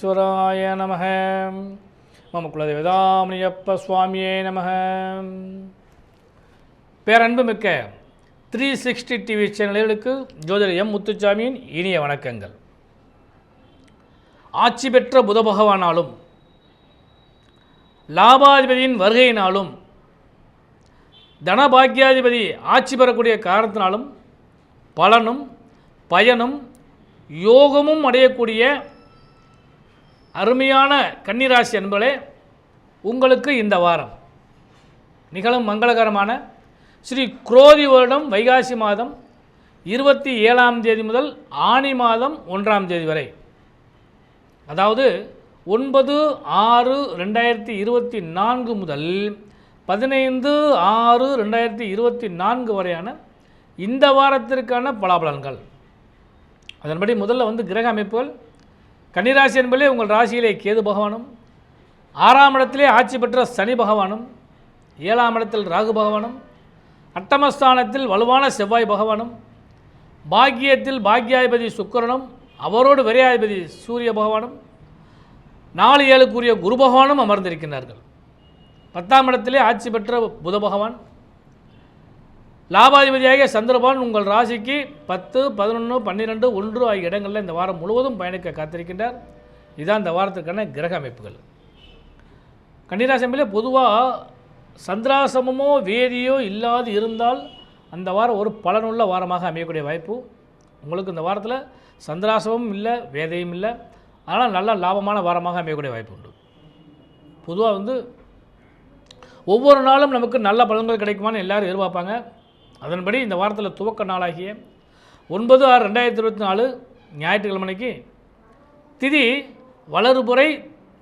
விக்னேஸ்வராய நமः. மம குலதெய்வதாமணியப்ப சுவாமியே நமः. பேரன்புமிக்க 360 டிவி சேனல்களுக்கு ஜோதிடர் எம் முத்துச்சாமியின் இனிய வணக்கங்கள். ஆட்சி பெற்ற புத பகவானாலும் லாபாதிபதியின் வருகையினாலும் தனபாக்கியாதிபதி ஆட்சி பெறக்கூடிய காரணத்தினாலும் பலனும் பயனும் யோகமும் அடையக்கூடிய அருமையான கன்னிராசி அன்பர்களே, உங்களுக்கு இந்த வாரம் நிகழும் மங்களகரமான ஸ்ரீ குரோதி வருடம் வைகாசி மாதம் 27ஆம் தேதி முதல் ஆனி மாதம் 1ஆம் தேதி வரை, அதாவது 9/6/2024 முதல் 15/6/2024 வரையான இந்த வாரத்திற்கான பலாபலன்கள். அதன்படி முதல்ல கிரக அமைப்புகள். கன்னிராசி என்பதிலே உங்கள் ராசியிலே கேது பகவானும், 6ஆம் இடத்திலே ஆட்சி பெற்ற சனி பகவானும், 7ஆம் இடத்தில் ராகு பகவானும், அட்டமஸ்தானத்தில் வலுவான செவ்வாய் பகவானும், பாக்கியத்தில் பாக்கியாதிபதி சுக்கிரனும் அவரோடு விரையாதிபதி சூரிய பகவானும், 4/7க்குரிய குரு பகவானும் அமர்ந்திருக்கிறார்கள். 10ஆம் இடத்திலே ஆட்சி பெற்ற புத பகவான், லாபாதிபதியாகிய சந்திரபான் உங்கள் ராசிக்கு 10, 11, 12, 1 ஆகிய இடங்களில் இந்த வாரம் முழுவதும் பயணிக்க காத்திருக்கின்றார். இதுதான் இந்த வாரத்திற்கான கிரக அமைப்புகள். கன்னிராசி என்பதிலே பொதுவாக சந்திராசமமோ வேதியோ இல்லாது இருந்தால் அந்த வாரம் ஒரு பலனுள்ள வாரமாக அமையக்கூடிய வாய்ப்பு உங்களுக்கு. இந்த வாரத்தில் சந்திராசமும் இல்லை, வேதையும் இல்லை, ஆனால் நல்ல லாபமான வாரமாக அமையக்கூடிய வாய்ப்பு உண்டு. பொதுவாக ஒவ்வொரு நாளும் நமக்கு நல்ல பலன்கள் கிடைக்குமான்னு எல்லோரும் எதிர்பார்ப்பாங்க. அதன்படி இந்த வாரத்தில் துவக்க நாளாகிய 9/6/2024 ஞாயிற்றுக்கிழமைக்கு திதி வளர்புரை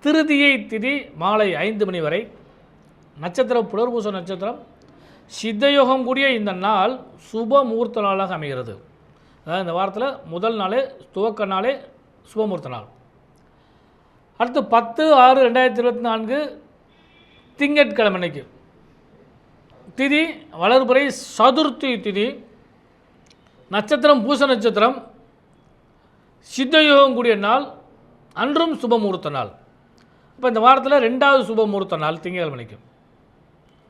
திருதியை திதி மாலை 5 மணி வரை, நட்சத்திரம் புனர்பூச நட்சத்திரம், சித்தயோகம் கூடிய இந்த நாள் சுப முகூர்த்த நாளாக அமைகிறது. அதாவது இந்த வாரத்தில் முதல் நாளே துவக்க நாளே சுபமுகூர்த்த நாள். அடுத்து 10/6/2024 திங்கட்கிழமைக்கு திதி வளர்புரை சதுர்த்தி திதி, நட்சத்திரம் பூச நட்சத்திரம், சித்தயோகம் கூடிய நாள், அன்றும் சுபமுகூர்த்த நாள். இப்போ இந்த வாரத்தில் 2வது சுபமுகூர்த்த நாள் திங்கட்கிழமைக்கு.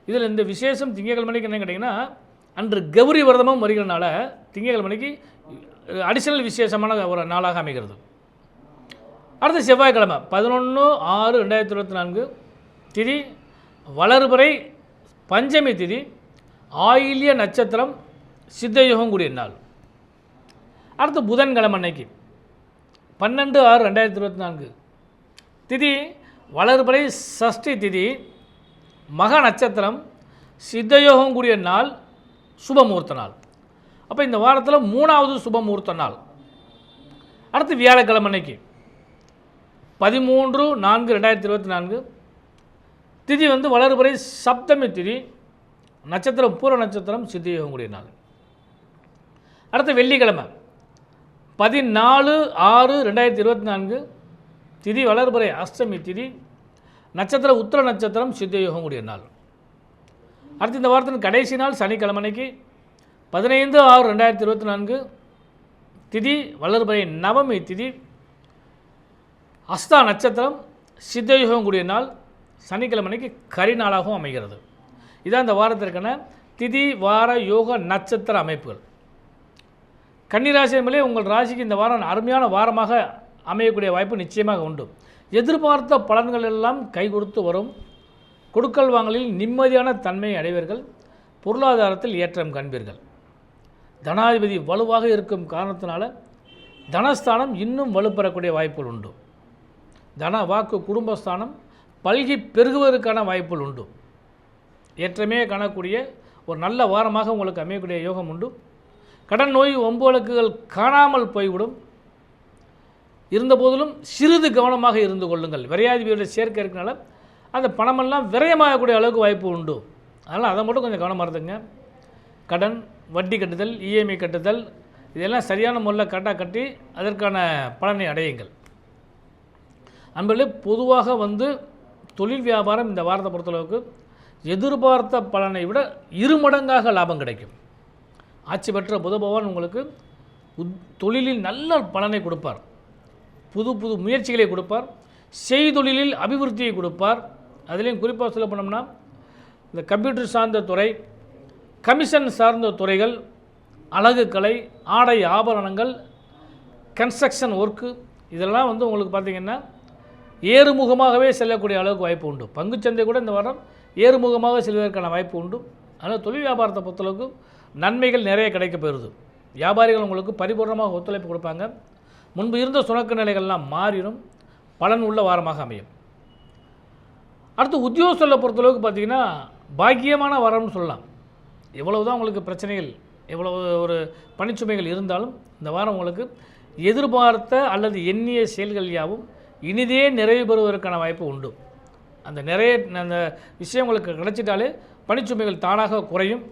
இதில் இந்த விசேஷம் திங்கட்கிழமைக்கு என்ன கேட்டிங்கன்னா, அன்று கௌரி விரதமும் வருகிறனால திங்கட்கிழமைக்கு அடிஷனல் விசேஷமான ஒரு நாளாக அமைகிறது. அடுத்து செவ்வாய்க்கிழமை 11/6/2024 திதி வளர்புரை பஞ்சமி திதி, ஆயில்ய நட்சத்திரம், சித்தயோகம் கூடிய நாள். அடுத்து புதன்கிழமை அன்னைக்கு 12/6/2024 திதி வளர்புரை சஷ்டி திதி, மக நட்சத்திரம், சித்தயோகம் கூடிய நாள், சுபமுகூர்த்த நாள். அப்போ இந்த வாரத்தில் 3வது சுபமுகூர்த்த நாள். அடுத்து வியாழக்கிழமை அன்னைக்கு 13/4/2024 திதி வளர்புரை சப்தமி திதி, நட்சத்திரம் பூர நட்சத்திரம், சித்தயோகம் கூடிய நாள். அடுத்து வெள்ளிக்கிழமை 14/6/2024 திதி வளர்புரை அஷ்டமி திதி, நட்சத்திரம் உத்திர நட்சத்திரம், சித்தயோகம் கூடிய நாள். அடுத்து இந்த வாரத்தின் கடைசி நாள் சனிக்கிழமைக்கு 15/6/2024 திதி வளர்புரை நவமி திதி, அஸ்தா நட்சத்திரம், சித்தயோகம் கூடிய நாள், சனிக்கிழமைக்கு கரிநாளாகவும் அமைகிறது. இதான் இந்த வாரத்திற்கான திதி வார யோக நட்சத்திர அமைப்புகள். கன்னிராசி என்பதே உங்கள் ராசிக்கு இந்த வாரம் அருமையான வாரமாக அமையக்கூடிய வாய்ப்பு நிச்சயமாக உண்டு. எதிர்பார்த்த பலன்கள் எல்லாம் கை கொடுத்து வரும். கொடுக்கல் வாங்கலில் நிம்மதியான தன்மையை அடைவீர்கள். பொருளாதாரத்தில் ஏற்றம் காண்பீர்கள். தனாதிபதி வலுவாக இருக்கும் காரணத்தினால தனஸ்தானம் இன்னும் வலுப்பெறக்கூடிய வாய்ப்புகள் உண்டு. தன வாக்கு குடும்பஸ்தானம் பல்கி பெருகுவதற்கான வாய்ப்புகள் உண்டு. ஏற்றமே காணக்கூடிய ஒரு நல்ல வாரமாக உங்களுக்கு அமையக்கூடிய யோகம் உண்டு. கடன் நோய் வம்பு வழக்குகள் காணாமல் போய்விடும். இருந்தபோதிலும் சிறிது கவனமாக இருந்து கொள்ளுங்கள். விரையாதிபதியோட சேர்க்கை இருக்கனால அந்த பணமெல்லாம் விரயமாகக்கூடிய அளவுக்கு வாய்ப்பு உண்டு. அதனால் அதை மட்டும் கொஞ்சம் கவனமாக இருந்துங்க. கடன், வட்டி கட்டுதல், இஎம்ஐ கட்டுதல், இதெல்லாம் சரியான முறையில் கரெக்டாக கட்டி அதற்கான பலனை அடையுங்கள். அன்பர்களே, பொதுவாக தொழில் வியாபாரம் இந்த வாரத்தை பொறுத்தளவுக்கு எதிர்பார்த்த பலனை விட 2 மடங்காக லாபம் கிடைக்கும். ஆட்சி பெற்ற புத பகவான் உங்களுக்கு தொழிலில் நல்ல பலனை கொடுப்பார். புது புது முயற்சிகளை கொடுப்பார். செய்தொழிலில் அபிவிருத்தியை கொடுப்பார். அதுலேயும் குறிப்பாக சொல்ல போனோம்னா இந்த கம்ப்யூட்டர் சார்ந்த துறை, கமிஷன் சார்ந்த துறைகள், அழகுக்கலை, ஆடை ஆபரணங்கள், கன்ஸ்ட்ரக்ஷன் ஒர்க்கு, இதெல்லாம் வந்து உங்களுக்கு பார்த்திங்கன்னா ஏறுமுகமாகவே செல்லக்கூடிய அளவுக்கு வாய்ப்பு உண்டு. பங்குச்சந்தை கூட இந்த வாரம் ஏறுமுகமாக செல்வதற்கான வாய்ப்பு உண்டு. அதனால் தொழில் வியாபாரத்தை பொறுத்தளவுக்கு நன்மைகள் நிறைய கிடைக்க பெறுது. வியாபாரிகள் உங்களுக்கு பரிபூர்ணமாக ஒத்துழைப்பு கொடுப்பாங்க. முன்பு இருந்த சுணக்க நிலைகள்லாம் மாறிடும். பலன் உள்ள வாரமாக அமையும். அடுத்து உத்தியோகத்தை பொறுத்தளவுக்கு பார்த்திங்கன்னா பாக்கியமான வாரம்னு சொல்லலாம். எவ்வளவு தான் உங்களுக்கு பிரச்சனைகள், எவ்வளவு ஒரு பணிச்சுமைகள் இருந்தாலும் இந்த வாரம் உங்களுக்கு எதிர்பார்த்த அல்லது எண்ணிய செயல்கள் யாவும் இனிதே நிறைவு பெறுவதற்கான வாய்ப்பு உண்டு. அந்த விஷயம் உங்களுக்கு கிடைச்சிட்டாலே பணிச்சுமைகள் தானாக குறையும்.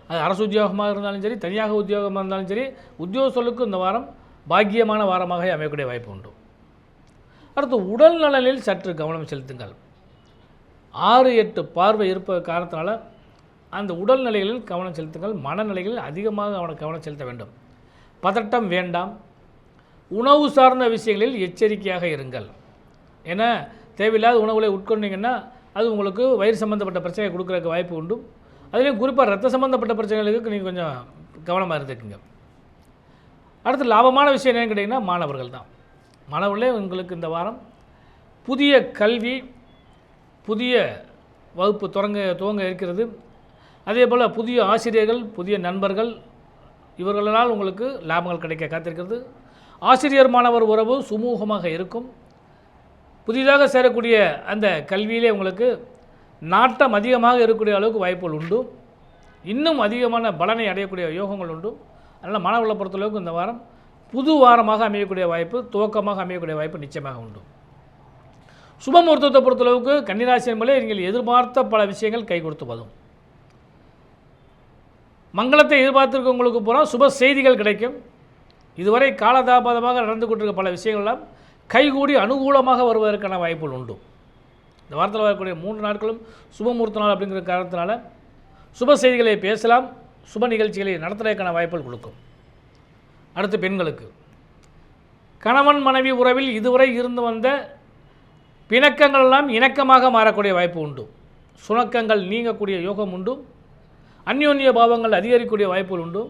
அது அரசு உத்தியோகமாக இருந்தாலும் சரி, தனியாக உத்தியோகமாக இருந்தாலும் சரி, உத்தியோகஸ்தர்களுக்கு இந்த வாரம் பாக்கியமான வாரமாக அமையக்கூடிய வாய்ப்பு உண்டு. அடுத்து உடல் நலனில் சற்று கவனம் செலுத்துங்கள். 6-8 பார்வை இருப்ப காரணத்தினால அந்த உடல்நிலைகளில் கவனம் செலுத்துங்கள். மனநிலைகளில் அதிகமாக கவனம் செலுத்த வேண்டும். பதட்டம் வேண்டாம். உணவு சார்ந்த விஷயங்களில் எச்சரிக்கையாக இருங்கள். ஏன்னா தேவையில்லாத உணவுகளை உட்கொண்டீங்கன்னா அது உங்களுக்கு வயிறு சம்மந்தப்பட்ட பிரச்சனையை கொடுக்குறதுக்கு வாய்ப்பு உண்டு. அதுலேயும் குறிப்பாக ரத்த சம்மந்தப்பட்ட பிரச்சனைகளுக்கு நீங்கள் கொஞ்சம் கவனமாக இருந்துக்குங்க. அடுத்து லாபமான விஷயம் என்னென்னு கேட்டிங்கன்னா மாணவர்கள் தான். மாணவர்களே உங்களுக்கு இந்த வாரம் புதிய கல்வி, புதிய வகுப்பு துவங்க இருக்கிறது. அதே போல் புதிய ஆசிரியர்கள், புதிய நண்பர்கள், இவர்களால் உங்களுக்கு லாபங்கள் கிடைக்க காத்திருக்கிறது. ஆசிரியர் மாணவர் உறவு சுமூகமாக இருக்கும். புதிதாக சேரக்கூடிய அந்த கல்வியிலே உங்களுக்கு நாட்டம் அதிகமாக இருக்கக்கூடிய அளவுக்கு வாய்ப்புகள் உண்டு. இன்னும் அதிகமான பலனை அடையக்கூடிய யோகங்கள் உண்டு. அதனால் மாணவர்களை பொறுத்தளவுக்கு இந்த வாரம் புது வாரமாக அமையக்கூடிய வாய்ப்பு, துவக்கமாக அமையக்கூடிய வாய்ப்பு நிச்சயமாக உண்டு. சுபமுகூர்த்தத்தை பொறுத்தளவுக்கு கன்னிராசி என்பதே நீங்கள் எதிர்பார்த்த பல விஷயங்கள் கை கொடுத்து வரும். மங்களத்தை எதிர்பார்த்திருக்கவங்களுக்கு போனால் சுப செய்திகள் கிடைக்கும். இதுவரை காலதாமதமாக நடந்து கொண்டிருக்க பல விஷயங்கள்லாம் கைகூடி அனுகூலமாக வருவதற்கான வாய்ப்புகள் உண்டு. இந்த வாரத்தில் வரக்கூடிய 3 நாட்களும் சுபமுகூர்த்த நாள் அப்படிங்கிற காரணத்தினால சுப செய்திகளை பேசலாம், சுப நிகழ்ச்சிகளை நடத்துவதற்கான வாய்ப்புகள் கொடுக்கும். அடுத்து பெண்களுக்கு கணவன் மனைவி உறவில் இதுவரை இருந்து வந்த பிணக்கங்கள் எல்லாம் இணக்கமாக மாறக்கூடிய வாய்ப்பு உண்டு. சுணக்கங்கள் நீங்கக்கூடிய யோகம் உண்டு. அந்யோன்ய பாவங்கள் அதிகரிக்கக்கூடிய வாய்ப்புகள் உண்டு.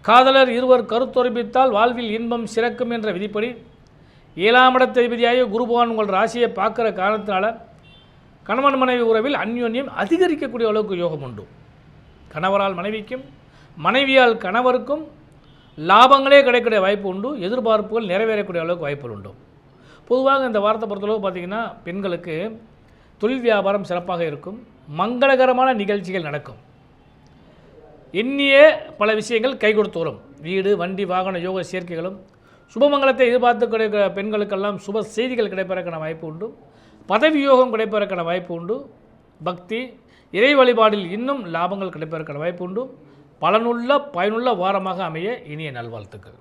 காதலர் இருவர் கருத்தொருப்பித்தால் வாழ்வில் இன்பம் சிறக்கும் என்ற விதிப்படி 7ஆம் இடத்ததிபதியாக குரு பகவான் உங்கள் ராசியை பார்க்குற காரணத்தினால கணவன் மனைவி உறவில் அந்யோன்யம் அதிகரிக்கக்கூடிய அளவுக்கு யோகம் உண்டு. கணவரால் மனைவிக்கும், மனைவியால் கணவருக்கும் லாபங்களே கிடைக்கக்கூடிய வாய்ப்பு உண்டு. எதிர்பார்ப்புகள் நிறைவேறக்கூடிய அளவுக்கு வாய்ப்புகள் உண்டு. பொதுவாக இந்த வாரத்தை பொறுத்தளவு பார்த்திங்கன்னா பெண்களுக்கு தொழில் வியாபாரம் சிறப்பாக இருக்கும். மங்களகரமான நிகழ்ச்சிகள் நடக்கும். எண்ணிய பல விஷயங்கள் கை கொடுத்து வரும். வீடு, வண்டி, வாகன யோக சேர்க்கைகளும் சுபமங்கலத்தை எதிர்பார்த்து கிடைக்கிற பெண்களுக்கெல்லாம் சுப செய்திகள் கிடைப்பதற்கான வாய்ப்பு உண்டு. பதவி யோகம் கிடைப்பதற்கான வாய்ப்பு உண்டு. பக்தி, இறை வழிபாடில் இன்னும் லாபங்கள் கிடைப்பதற்கான வாய்ப்பு உண்டு. பயனுள்ள வாரமாக அமைய இனிய நல்வாழ்த்துக்கள்.